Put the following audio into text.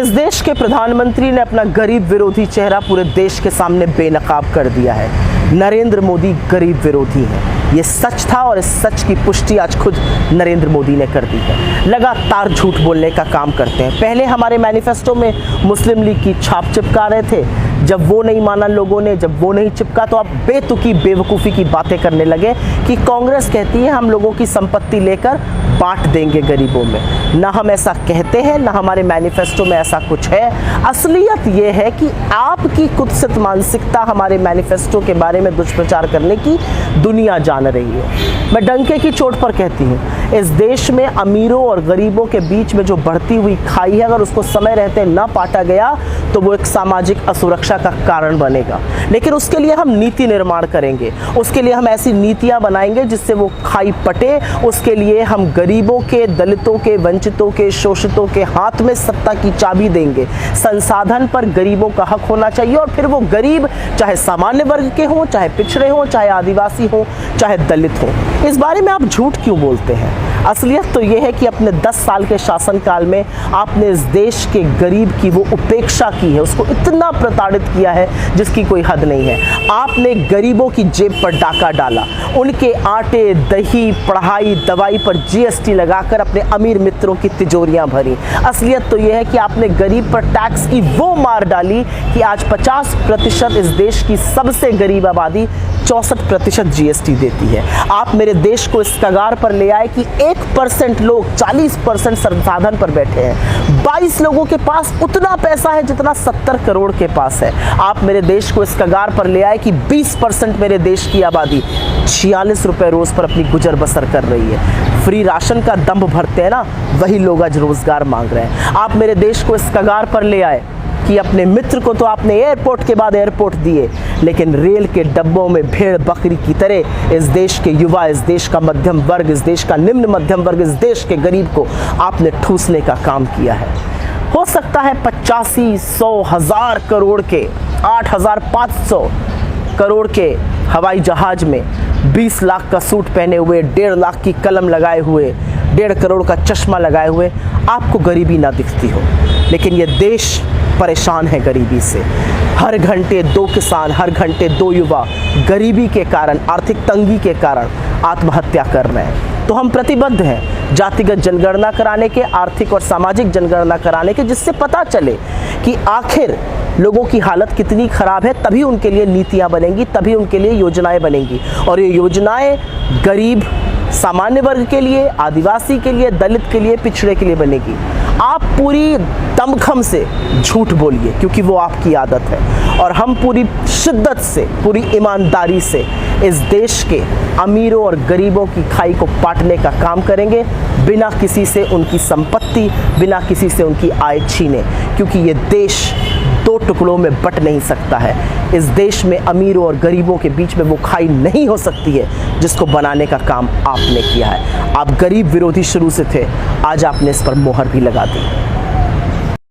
इस देश के प्रधानमंत्री ने अपना गरीब विरोधी चेहरा पूरे देश के सामने बेनकाब कर दिया है। नरेंद्र मोदी गरीब विरोधी हैं। ये सच था और इस सच की पुष्टि आज खुद नरेंद्र मोदी ने कर दी है। लगातार झूठ बोलने का काम करते हैं। पहले हमारे मैनिफेस्टो में मुस्लिम लीग की छाप चिपका रहे थे, जब वो नहीं माना लोगों ने, जब वो नहीं चिपका तो अब बेतुकी बेवकूफ़ी की बातें करने लगे कि कांग्रेस कहती है हम लोगों की संपत्ति लेकर बांट देंगे गरीबों में। ना हम ऐसा कहते हैं, ना हमारे मैनिफेस्टो में ऐसा कुछ है। असलियत ये है कि आपकी कुत्सित मानसिकता हमारे मैनिफेस्टो के बारे में दुष्प्रचार करने की दुनिया जान रही है। मैं डंके की चोट पर कहती हूँ, इस देश में अमीरों और गरीबों के बीच में जो बढ़ती हुई खाई है, अगर उसको समय रहते न पाटा गया तो वो एक सामाजिक असुरक्षा का कारण बनेगा। लेकिन उसके लिए हम नीति निर्माण करेंगे, उसके लिए हम ऐसी नीतियां बनाएंगे जिससे वो खाई पटे। उसके लिए हम गरीबों के, दलितों के, वंचितों के, शोषितों के हाथ में सत्ता की चाबी देंगे। संसाधन पर गरीबों का हक होना चाहिए और फिर वो गरीब चाहे सामान्य वर्ग के हों, चाहे पिछड़े हों, चाहे आदिवासी हों, चाहे दलित हों। इस बारे में आप झूठ क्यों बोलते हैं? असलियत तो ये है कि अपने 10 साल के शासनकाल में आपने इस देश के गरीब की वो उपेक्षा की है, उसको इतना प्रताड़ित किया है जिसकी कोई हद नहीं है। आपने गरीबों की जेब पर डाका डाला, उनके आटे, दही, पढ़ाई, दवाई पर जीएसटी लगाकर अपने अमीर मित्रों की तिजोरियां भरी। असलियत तो ये है कि आपने गरीब पर टैक्स की वो मार डाली कि आज 50% इस देश की सबसे गरीब आबादी 64% जीएसटी देती है। आप मेरे देश को इस कगार पर ले आए कि 1% लोग 40% संसाधन पर बैठे हैं। 22 लोगों के पास उतना पैसा है जितना 70 करोड़ के पास है। आप मेरे देश को इस कगार पर ले आए कि 20% मेरे देश की आबादी 46 रुपए रोज पर अपनी गुजर बसर कर रही है। फ्री राशन का दंभ भरते हैं ना, वही लोग आज रोजगार मांग रहे हैं। आप मेरे देश को इस कगार पर ले आए कि अपने मित्र को तो आपने एयरपोर्ट के बाद एयरपोर्ट दिए, लेकिन रेल के डब्बों में भेड़ बकरी की तरह इस देश के युवा, इस देश का मध्यम वर्ग, इस देश का निम्न मध्यम वर्ग, इस देश के गरीब को आपने ठूसने का काम किया है। हो सकता है 85, 100, 1000 करोड़ के, 8500 करोड़ के हवाई जहाज में 20 लाख का सूट पहने हुए, 1.5 लाख की कलम लगाए हुए, 1.5 करोड़ का चश्मा लगाए हुए आपको गरीबी ना दिखती हो, लेकिन ये देश परेशान है गरीबी से। हर घंटे 2 किसान, हर घंटे 2 युवा गरीबी के कारण, आर्थिक तंगी के कारण आत्महत्या कर रहे हैं। तो हम प्रतिबद्ध हैं जातिगत जनगणना कराने के, आर्थिक और सामाजिक जनगणना कराने के, जिससे पता चले कि आखिर लोगों की हालत कितनी खराब है। तभी उनके लिए नीतियां बनेंगी, तभी उनके लिए योजनाएं बनेंगी, और ये योजनाएं गरीब, सामान्य वर्ग के लिए, आदिवासी के लिए, दलित के लिए, पिछड़े के लिए बनेगी। आप पूरी दमखम से झूठ बोलिए क्योंकि वो आपकी आदत है, और हम पूरी शिद्दत से, पूरी ईमानदारी से इस देश के अमीरों और गरीबों की खाई को पाटने का काम करेंगे, बिना किसी से उनकी संपत्ति, बिना किसी से उनकी आय छीने, क्योंकि ये देश 2 टुकड़ों में बट नहीं सकता है। इस देश में अमीरों और गरीबों के बीच में वो खाई नहीं हो सकती है जिसको बनाने का काम आपने किया है। आप गरीब विरोधी शुरू से थे, आज आपने इस पर मोहर भी लगा दी।